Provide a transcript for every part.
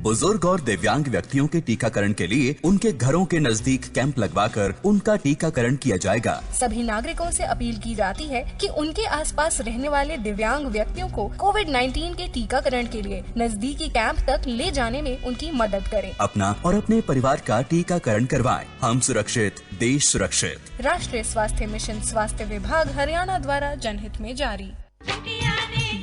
बुजुर्ग और दिव्यांग व्यक्तियों के टीकाकरण के लिए उनके घरों के नजदीक कैंप लगवाकर उनका टीकाकरण किया जाएगा। सभी नागरिकों से अपील की जाती है कि उनके आसपास रहने वाले दिव्यांग व्यक्तियों को कोविड-19 के टीकाकरण के लिए नजदीकी कैंप तक ले जाने में उनकी मदद करें। अपना और अपने परिवार का टीकाकरण करवाएं। हम सुरक्षित, देश सुरक्षित। राष्ट्रीय स्वास्थ्य मिशन, स्वास्थ्य विभाग, हरियाणा द्वारा जनहित में जारी।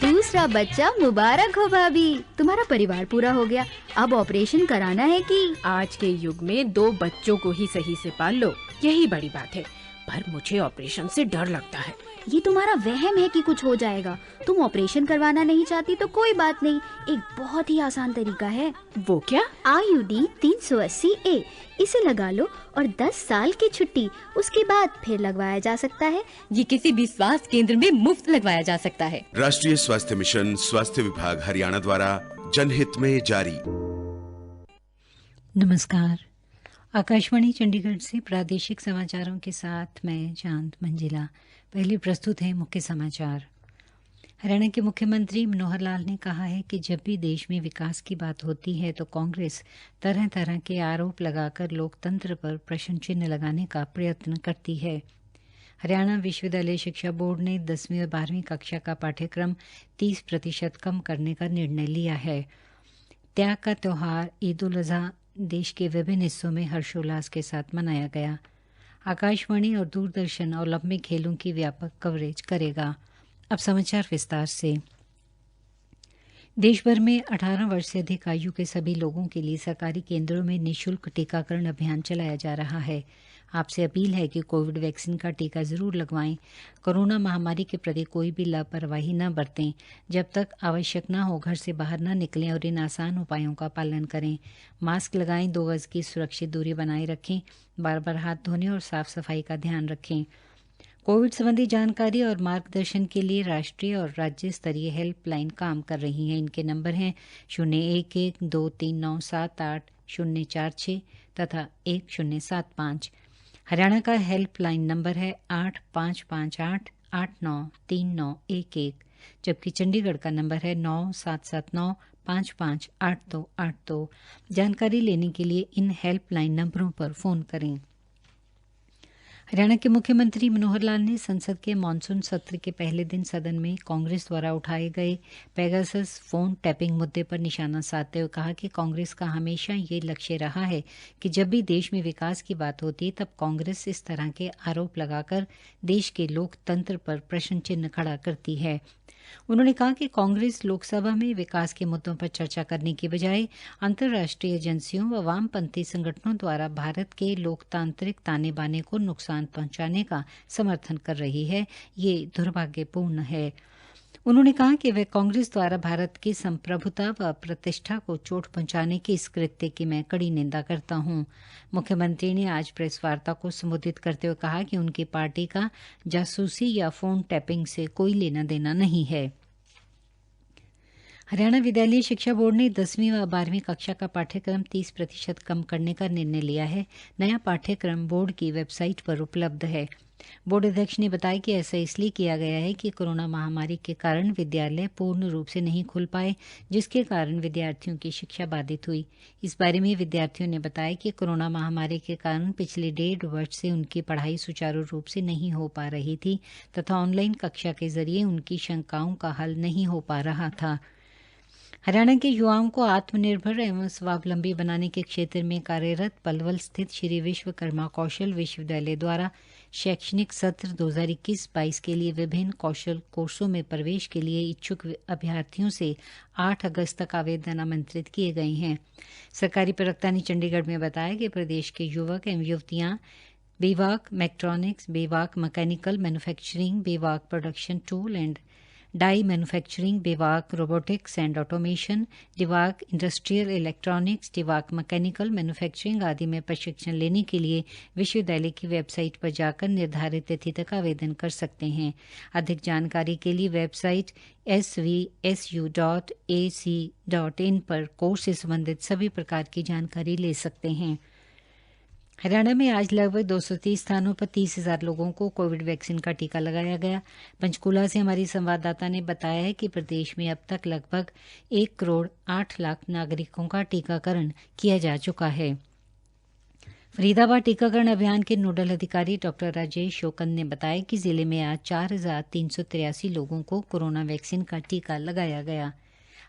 दूसरा बच्चा मुबारक हो भाभी, तुम्हारा परिवार पूरा हो गया। अब ऑपरेशन कराना है कि? आज के युग में 2 बच्चों को ही सही से पाल लो, यही बड़ी बात है। पर मुझे ऑपरेशन से डर लगता है। ये तुम्हारा वहम है कि कुछ हो जाएगा। तुम ऑपरेशन करवाना नहीं चाहती तो कोई बात नहीं, एक बहुत ही आसान तरीका है। वो क्या? IUD 380A, इसे लगा लो और 10 साल की छुट्टी, उसके बाद फिर लगवाया जा सकता है। ये किसी भी स्वास्थ्य केंद्र में मुफ्त लगवाया जा सकता है। राष्ट्रीय स्वास्थ्य मिशन, स्वास्थ्य विभाग, हरियाणा द्वारा जनहित में जारी। नमस्कार, आकाशवाणी चंडीगढ़ से प्रादेशिक समाचारों के साथ मैं चांद मंजिला। पहले प्रस्तुत है मुख्य समाचार। हरियाणा के मुख्यमंत्री मनोहर लाल ने कहा है कि जब भी देश में विकास की बात होती है तो कांग्रेस तरह तरह के आरोप लगाकर लोकतंत्र पर प्रश्न चिन्ह लगाने का प्रयत्न करती है। हरियाणा विश्वविद्यालय शिक्षा बोर्ड ने 10वीं और 12वीं कक्षा का पाठ्यक्रम 30% कम करने का निर्णय लिया है। त्याग का त्यौहार ईद उल अजहा देश के विभिन्न हिस्सों में हर्षोल्लास के साथ मनाया गया। आकाशवाणी और दूरदर्शन ओलंपिक खेलों की व्यापक कवरेज करेगा। अब समाचार विस्तार से। देश भर में 18 वर्ष से अधिक आयु के सभी लोगों के लिए सरकारी केंद्रों में निःशुल्क टीकाकरण अभियान चलाया जा रहा है। आपसे अपील है कि कोविड वैक्सीन का टीका जरूर लगवाएं। कोरोना महामारी के प्रति कोई भी लापरवाही न बरतें। जब तक आवश्यक न हो घर से बाहर न निकलें और इन आसान उपायों का पालन करें। मास्क लगाएं, 2 गज की सुरक्षित दूरी बनाए रखें, बार-बार हाथ धोने और साफ सफाई का ध्यान रखें। कोविड संबंधी जानकारी और मार्गदर्शन के लिए राष्ट्रीय और राज्य स्तरीय हेल्पलाइन काम कर रही हैं। इनके नंबर हैं 01123978 तथा 1075। हरियाणा का हेल्पलाइन नंबर है 8558893911, जबकि चंडीगढ़ का नंबर है 9779558282। जानकारी लेने के लिए इन हेल्पलाइन नंबरों पर फोन करें। हरियाणा के मुख्यमंत्री मनोहर लाल ने संसद के मानसून सत्र के पहले दिन सदन में कांग्रेस द्वारा उठाए गए पेगासस फोन टैपिंग मुद्दे पर निशाना साधते हुए कहा कि कांग्रेस का हमेशा ये लक्ष्य रहा है कि जब भी देश में विकास की बात होती है तब कांग्रेस इस तरह के आरोप लगाकर देश के लोकतंत्र पर प्रश्न चिन्ह खड़ा करती है। उन्होंने कहा कि कांग्रेस लोकसभा में विकास के मुद्दों पर चर्चा करने की बजाय अंतर्राष्ट्रीय एजेंसियों व वामपंथी संगठनों द्वारा भारत के लोकतांत्रिक ताने बाने को नुकसान पहुंचाने का समर्थन कर रही है। ये दुर्भाग्यपूर्ण है। उन्होंने कहा कि वह कांग्रेस द्वारा भारत की संप्रभुता व प्रतिष्ठा को चोट पहुंचाने के इस कृत्य की मैं कड़ी निंदा करता हूं। मुख्यमंत्री ने आज प्रेस वार्ता को संबोधित करते हुए कहा कि उनकी पार्टी का जासूसी या फोन टैपिंग से कोई लेना देना नहीं है। हरियाणा विद्यालय शिक्षा बोर्ड ने 10वीं व 12वीं कक्षा का पाठ्यक्रम 30% कम करने का निर्णय लिया है। नया पाठ्यक्रम बोर्ड की वेबसाइट पर उपलब्ध है। बोर्ड अध्यक्ष ने बताया कि ऐसा इसलिए किया गया है कि कोरोना महामारी के कारण विद्यालय पूर्ण रूप से नहीं खुल पाए, जिसके कारण विद्यार्थियों की शिक्षा बाधित हुई। इस बारे में विद्यार्थियों ने बताया कि कोरोना महामारी के कारण पिछले 1.5 वर्ष से उनकी पढ़ाई सुचारू रूप से नहीं हो पा रही थी तथा ऑनलाइन कक्षा के जरिए उनकी शंकाओं का हल नहीं हो पा रहा था। हरियाणा के युवाओं को आत्मनिर्भर एवं स्वावलंबी बनाने के क्षेत्र में कार्यरत पलवल स्थित श्री विश्वकर्मा कौशल विश्वविद्यालय द्वारा शैक्षणिक सत्र 2021-22 के लिए विभिन्न कौशल कोर्सों में प्रवेश के लिए इच्छुक अभ्यर्थियों से 8 अगस्त तक आवेदन आमंत्रित किए गए हैं। सरकारी प्रवक्ता ने चंडीगढ़ में बताया कि प्रदेश के युवक एवं युवतियां B Voc mechatronics, B Voc mechanical manufacturing, B Voc production tool and die manufacturing, B Voc robotics and automation, D Voc industrial electronics, D Voc mechanical manufacturing आदि में प्रशिक्षण लेने के लिए विश्वविद्यालय की वेबसाइट पर जाकर निर्धारित तिथि तक आवेदन कर सकते हैं। अधिक जानकारी के लिए वेबसाइट svsu.ac.in पर कोर्स से संबंधित सभी प्रकार की जानकारी ले सकते हैं। हरियाणा में आज लगभग 230 स्थानों पर 30,000 लोगों को कोविड वैक्सीन का टीका लगाया गया। पंचकूला से हमारी संवाददाता ने बताया है कि प्रदेश में अब तक लगभग 1 करोड़ 8 लाख नागरिकों का टीकाकरण किया जा चुका है। फरीदाबाद टीकाकरण अभियान के नोडल अधिकारी डॉक्टर राजेश शोकन ने बताया कि जिले में आज 4,383 लोगों को कोरोना वैक्सीन का टीका लगाया गया।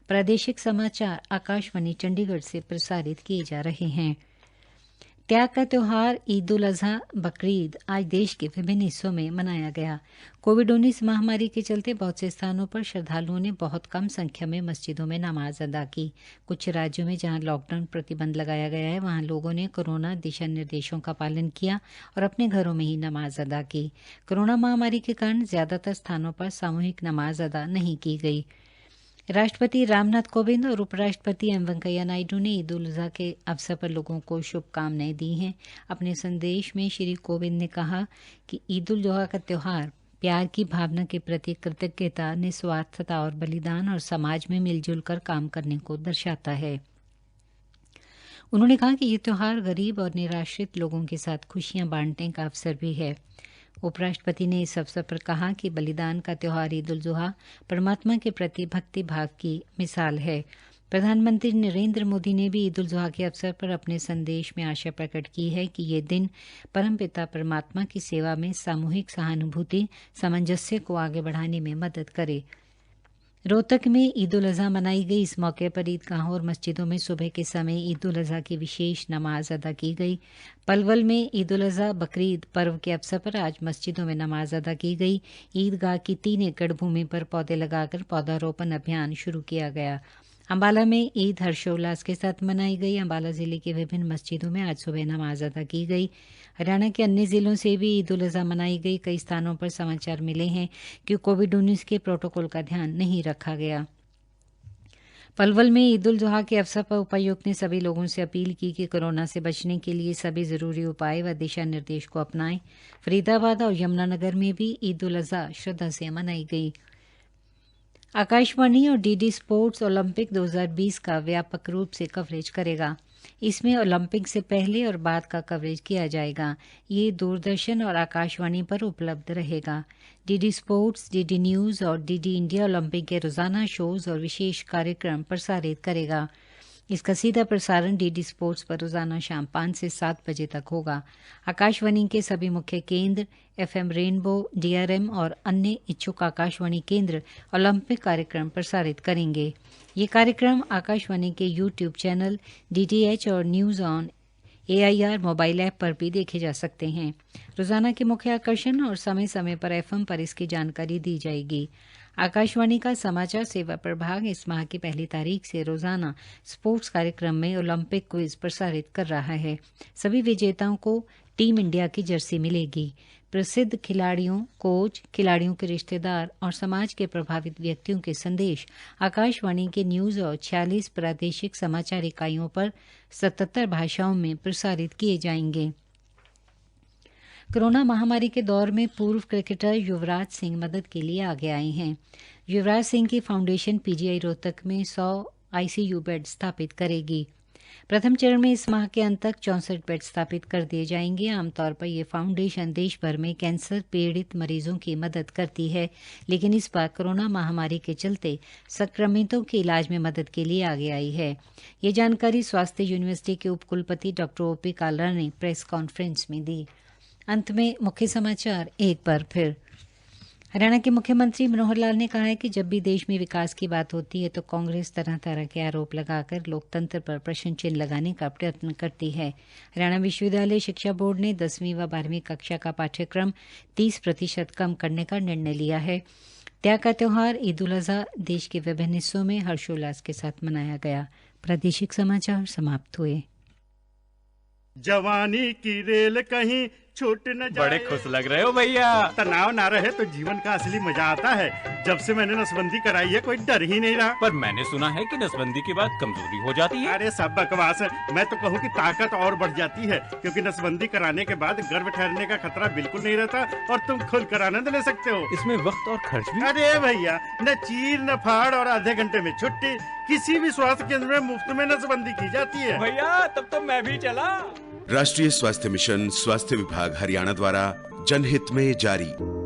प्रादेशिक समाचार आकाशवाणी चंडीगढ़ से प्रसारित किए जा रहे हैं। त्याग का त्यौहार ईद उल अजहा बकरीद आज देश के विभिन्न हिस्सों में मनाया गया। कोविड-19 महामारी के चलते बहुत से स्थानों पर श्रद्धालुओं ने बहुत कम संख्या में मस्जिदों में नमाज अदा की। कुछ राज्यों में जहां लॉकडाउन प्रतिबंध लगाया गया है, वहां लोगों ने कोरोना दिशा निर्देशों का पालन किया और अपने घरों में ही नमाज अदा की। कोरोना महामारी के कारण ज्यादातर स्थानों पर सामूहिक नमाज अदा नहीं की गई। राष्ट्रपति रामनाथ कोविंद और उपराष्ट्रपति एम वेंकैया नायडू ने ईद उल अजहा के अवसर पर लोगों को शुभकामनाएं दी हैं। अपने संदेश में श्री कोविंद ने कहा कि ईद उल अजहा का त्यौहार प्यार की भावना के प्रति कृतज्ञता, निस्वार्थता और बलिदान और समाज में मिलजुल कर काम करने को दर्शाता है। उन्होंने कहा कि ये त्यौहार गरीब और निराश्रित लोगों के साथ खुशियां बांटने का अवसर भी है। उपराष्ट्रपति ने इस अवसर पर कहा कि बलिदान का त्यौहार ईद उल जुहा परमात्मा के प्रति भक्ति भाव की मिसाल है। प्रधानमंत्री नरेंद्र मोदी ने भी ईद उल जुहा के अवसर पर अपने संदेश में आशा प्रकट की है कि ये दिन परमपिता परमात्मा की सेवा में सामूहिक सहानुभूति, सामंजस्य को आगे बढ़ाने में मदद करे। रोहतक में ईद उल अजहा मनाई गई। इस मौके पर ईदगाहों और मस्जिदों में सुबह के समय ईद उल अजहा की विशेष नमाज अदा की गई। पलवल में ईद उल अजहा बकरीद पर्व के अवसर पर आज मस्जिदों में नमाज अदा की गई। ईदगाह की 3 एकड़ भूमि पर पौधे लगाकर पौधारोपण अभियान शुरू किया गया। अम्बाला में ईद हर्षोल्लास के साथ मनाई गई। अम्बाला जिले के विभिन्न मस्जिदों में आज सुबह नमाज अदा की गई। हरियाणा के अन्य जिलों से भी ईद उल अजहा मनाई गई। कई स्थानों पर समाचार मिले हैं कि कोविड-19 के प्रोटोकॉल का ध्यान नहीं रखा गया। पलवल में ईद उल जुहा के अवसर पर उपायुक्त ने सभी लोगों से अपील की कि कोरोना से बचने के लिए सभी जरूरी उपाय व दिशा निर्देश को अपनाएं। फरीदाबाद और यमुनानगर में भी ईद उल अजहा श्रद्धा से मनाई गई। आकाशवाणी और डीडी स्पोर्ट्स ओलंपिक 2020 का व्यापक रूप से कवरेज करेगा। इसमें ओलंपिक से पहले और बाद का कवरेज किया जाएगा। ये दूरदर्शन और आकाशवाणी पर उपलब्ध रहेगा। डीडी स्पोर्ट्स, डीडी न्यूज़ और डीडी इंडिया ओलंपिक के रोजाना शोज और विशेष कार्यक्रम प्रसारित करेगा। इसका सीधा प्रसारण डीडी स्पोर्ट्स पर रोजाना शाम 5 से 7 बजे तक होगा। आकाशवाणी के सभी मुख्य केंद्र, एफएम रेनबो, डीआरएम और अन्य इच्छुक आकाशवाणी केंद्र ओलंपिक कार्यक्रम प्रसारित करेंगे। ये कार्यक्रम आकाशवाणी के यूट्यूब चैनल, डीटीएच और news on AIR mobile app पर भी देखे जा सकते हैं। रोजाना के मुख्य आकर्षण और समय समय पर एफएम पर इसकी जानकारी दी जाएगी। आकाशवाणी का समाचार सेवा प्रभाग इस माह की 1 तारीख से रोजाना स्पोर्ट्स कार्यक्रम में ओलंपिक क्विज प्रसारित कर रहा है। सभी विजेताओं को टीम इंडिया की जर्सी मिलेगी। प्रसिद्ध खिलाड़ियों, कोच, खिलाड़ियों के रिश्तेदार और समाज के प्रभावित व्यक्तियों के संदेश आकाशवाणी के न्यूज़ और 46 प्रादेशिक समाचार इकाइयों पर 77 भाषाओं में प्रसारित किए जाएंगे। कोरोना महामारी के दौर में पूर्व क्रिकेटर युवराज सिंह मदद के लिए आगे आए हैं। युवराज सिंह की फाउंडेशन पीजीआई रोहतक में 100 आईसीयू बेड स्थापित करेगी। प्रथम चरण में इस माह के अंत तक 64 बेड स्थापित कर दिए जाएंगे। आमतौर पर यह फाउंडेशन देश भर में कैंसर पीड़ित मरीजों की मदद करती है, लेकिन इस बार कोरोना महामारी के चलते संक्रमितों के इलाज में मदद के लिए आगे आई है। ये जानकारी स्वास्थ्य यूनिवर्सिटी के उपकुलपति डॉक्टर ओपी कालरा ने प्रेस कॉन्फ्रेंस में दी। अंत में मुख्य समाचार एक बार फिर। हरियाणा के मुख्यमंत्री मनोहर लाल ने कहा है कि जब भी देश में विकास की बात होती है तो कांग्रेस तरह तरह के आरोप लगाकर लोकतंत्र पर प्रश्न चिन्ह लगाने का प्रयत्न करती है। हरियाणा विश्वविद्यालय शिक्षा बोर्ड ने 10वीं व 12वीं कक्षा का पाठ्यक्रम 30% कम करने का निर्णय लिया है। त्याग का त्यौहार ईद उल अजहा देश के विभिन्न हिस्सों में हर्षोल्लास के साथ मनाया गया। प्रादेशिक समाचार समाप्त हुए। जवानी की रेल कहीं छूट न जाए। बड़े खुश लग रहे हो भैया। तनाव ना रहे तो जीवन का असली मजा आता है। जब से मैंने नसबंदी कराई है कोई डर ही नहीं रहा। पर मैंने सुना है कि नसबंदी के बाद कमजोरी हो जाती है। अरे सब बकवास है। मैं तो कहूँ कि ताकत और बढ़ जाती है, क्योंकि नसबंदी कराने के बाद गर्भ ठहरने का खतरा बिल्कुल नहीं रहता और तुम खुल कर आनंद ले सकते हो। इसमें वक्त और खर्च भी। अरे भैया, न चीर न फाड़ और आधे घंटे में छुट्टी। किसी भी स्वास्थ्य केंद्र में मुफ्त में नसबंदी की जाती है। भैया तब तो मैं भी चला। राष्ट्रीय स्वास्थ्य मिशन स्वास्थ्य विभाग हरियाणा द्वारा जनहित में जारी।